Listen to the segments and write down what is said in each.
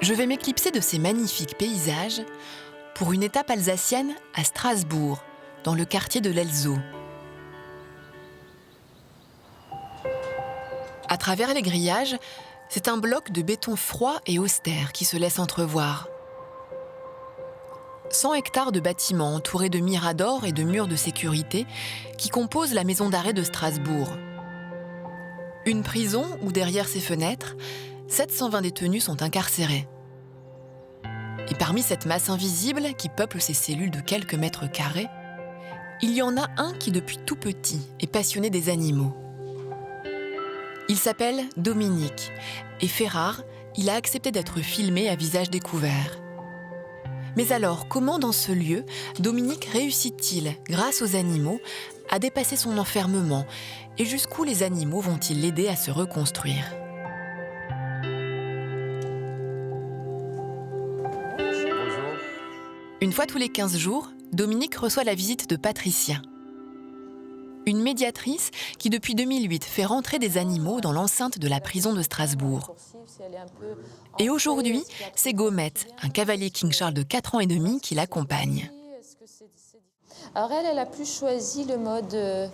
je vais m'éclipser de ces magnifiques paysages pour une étape alsacienne à Strasbourg, dans le quartier de l'Elzo. À travers les grillages, c'est un bloc de béton froid et austère qui se laisse entrevoir. 100 hectares de bâtiments entourés de miradors et de murs de sécurité qui composent la maison d'arrêt de Strasbourg. Une prison où, derrière ses fenêtres, 720 détenus sont incarcérés. Et parmi cette masse invisible qui peuple ces cellules de quelques mètres carrés, il y en a un qui, depuis tout petit, est passionné des animaux. Il s'appelle Dominique, et fait rare, il a accepté d'être filmé à visage découvert. Mais alors, comment dans ce lieu, Dominique réussit-il, grâce aux animaux, à dépasser son enfermement, et jusqu'où les animaux vont-ils l'aider à se reconstruire ? Une fois tous les 15 jours, Dominique reçoit la visite de Patricia, une médiatrice qui, depuis 2008, fait rentrer des animaux dans l'enceinte de la prison de Strasbourg. Et aujourd'hui, c'est Gommette, un cavalier King Charles de 4 ans et demi, qui l'accompagne. Alors elle a plus choisi le mode...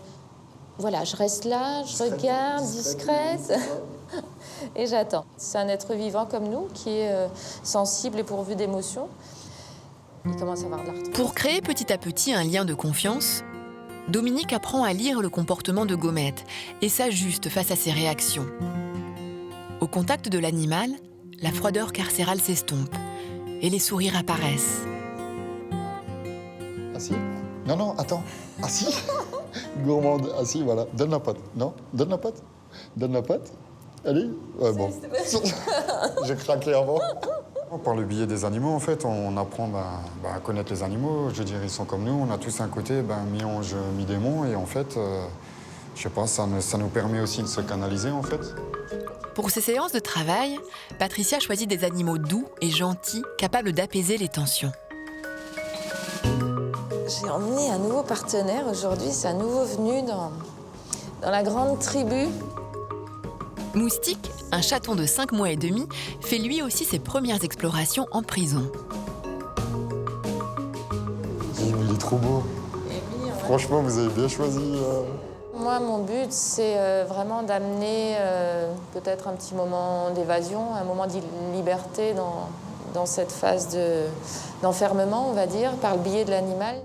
voilà, je reste là, je regarde, discrète, et j'attends. C'est un être vivant comme nous, qui est sensible et pourvu d'émotions. Il commence à avoir de l'arthrose. Pour créer petit à petit un lien de confiance, Dominique apprend à lire le comportement de Gommette et s'ajuste face à ses réactions. Au contact de l'animal, la froideur carcérale s'estompe et les sourires apparaissent. Assis ? Non, non, attends. Assis ? Gourmande, assis, voilà. Donne la patte. Non, donne la patte. Donne la patte. Allez. Ouais, bon. J'ai craqué avant. Par le biais des animaux, en fait, on apprend à connaître les animaux. Je veux dire, ils sont comme nous, on a tous un côté mi-ange, mi-démon. Et en fait, je sais pas, ça nous permet aussi de se canaliser, en fait. Pour ces séances de travail, Patricia choisit des animaux doux et gentils, capables d'apaiser les tensions. J'ai emmené un nouveau partenaire aujourd'hui, c'est un nouveau venu dans la grande tribu. Moustique, un chaton de 5 mois et demi, fait lui aussi ses premières explorations en prison. Il est trop beau. Franchement, vous avez bien choisi. Moi, mon but, c'est vraiment d'amener peut-être un petit moment d'évasion, un moment de liberté dans cette phase d'enfermement, on va dire, par le biais de l'animal.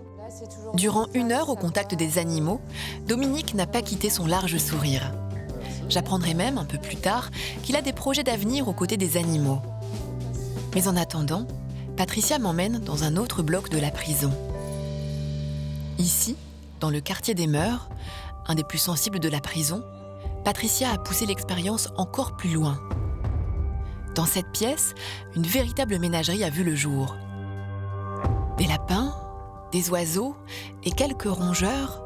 Durant 1 heure au contact des animaux, Dominique n'a pas quitté son large sourire. J'apprendrai même, un peu plus tard, qu'il a des projets d'avenir aux côtés des animaux. Mais en attendant, Patricia m'emmène dans un autre bloc de la prison. Ici, dans le quartier des Mœurs, un des plus sensibles de la prison, Patricia a poussé l'expérience encore plus loin. Dans cette pièce, une véritable ménagerie a vu le jour. Des lapins, des oiseaux et quelques rongeurs,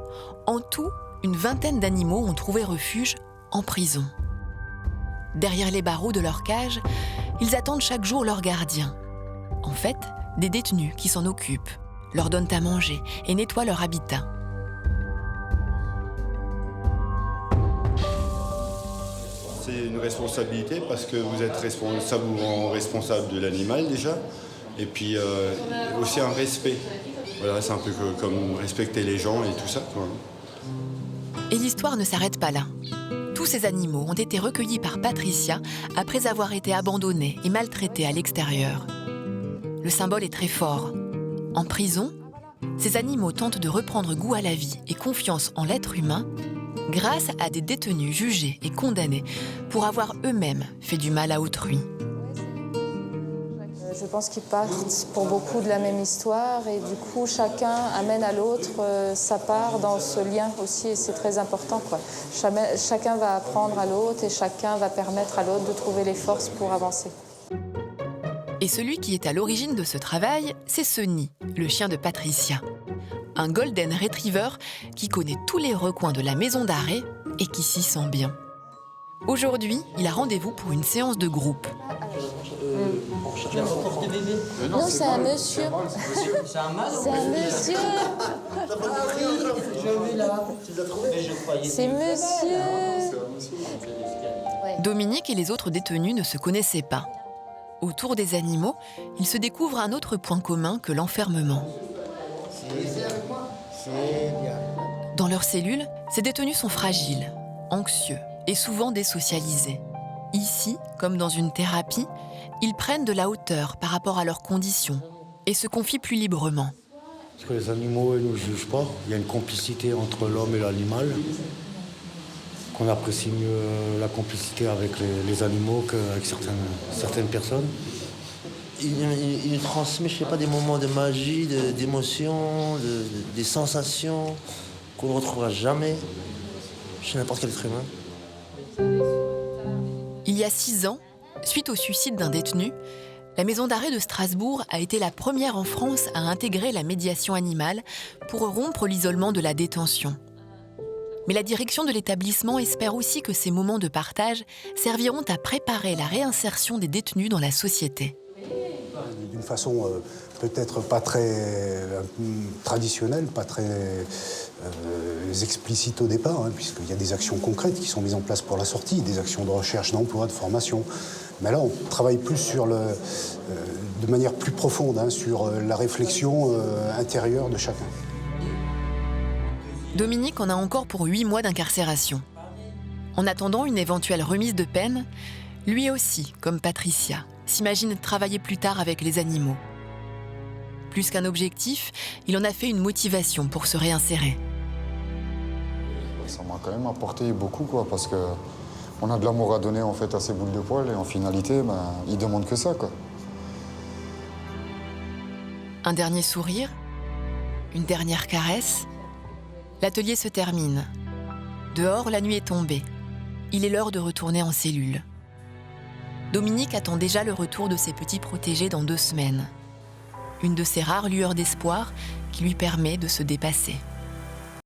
en tout, une vingtaine d'animaux ont trouvé refuge en prison. Derrière les barreaux de leur cage, ils attendent chaque jour leur gardien. En fait, des détenus qui s'en occupent, leur donnent à manger et nettoient leur habitat. C'est une responsabilité parce que vous êtes responsable de l'animal déjà, et puis aussi un respect. Voilà, c'est un peu comme respecter les gens et tout ça, quoi. Et l'histoire ne s'arrête pas là. Tous ces animaux ont été recueillis par Patricia après avoir été abandonnés et maltraités à l'extérieur. Le symbole est très fort. En prison, ces animaux tentent de reprendre goût à la vie et confiance en l'être humain grâce à des détenus jugés et condamnés pour avoir eux-mêmes fait du mal à autrui. Je pense qu'ils partent pour beaucoup de la même histoire et du coup chacun amène à l'autre sa part dans ce lien aussi et c'est très important, quoi. Chacun va apprendre à l'autre et chacun va permettre à l'autre de trouver les forces pour avancer. Et celui qui est à l'origine de ce travail, c'est Sonny, le chien de Patricia. Un golden retriever qui connaît tous les recoins de la maison d'arrêt et qui s'y sent bien. Aujourd'hui, il a rendez-vous pour une séance de groupe. Non, c'est un monsieur. C'est un mâle. C'est un monsieur. C'est monsieur. Dominique et les autres détenus ne se connaissaient pas. Autour des animaux, il se découvre un autre point commun que l'enfermement. Dans leurs cellules, ces détenus sont fragiles, anxieux et souvent désocialisés. Ici, comme dans une thérapie, ils prennent de la hauteur par rapport à leurs conditions et se confient plus librement. Parce que les animaux, ils ne nous jugent pas. Il y a une complicité entre l'homme et l'animal. Qu'on apprécie mieux la complicité avec les animaux qu'avec certaines personnes. Il transmet, je sais pas, des moments de magie, d'émotion, des sensations qu'on ne retrouvera jamais chez n'importe quel être humain. Il y a 6 ans, suite au suicide d'un détenu, la maison d'arrêt de Strasbourg a été la première en France à intégrer la médiation animale pour rompre l'isolement de la détention. Mais la direction de l'établissement espère aussi que ces moments de partage serviront à préparer la réinsertion des détenus dans la société. D'une façon peut-être pas très traditionnelle, pas très explicite au départ, puisqu'il y a des actions concrètes qui sont mises en place pour la sortie, des actions de recherche d'emploi, de formation. Mais là, on travaille plus de manière plus profonde sur la réflexion intérieure de chacun. Dominique en a encore pour 8 mois d'incarcération. En attendant une éventuelle remise de peine, lui aussi, comme Patricia, s'imagine travailler plus tard avec les animaux. Plus qu'un objectif, il en a fait une motivation pour se réinsérer. Ça m'a quand même apporté beaucoup, parce qu'on a de l'amour à donner en fait à ces boules de poils et en finalité, ils demandent que ça, quoi. Un dernier sourire, une dernière caresse. L'atelier se termine. Dehors, la nuit est tombée. Il est l'heure de retourner en cellule. Dominique attend déjà le retour de ses petits protégés dans 2 semaines. Une de ces rares lueurs d'espoir qui lui permet de se dépasser.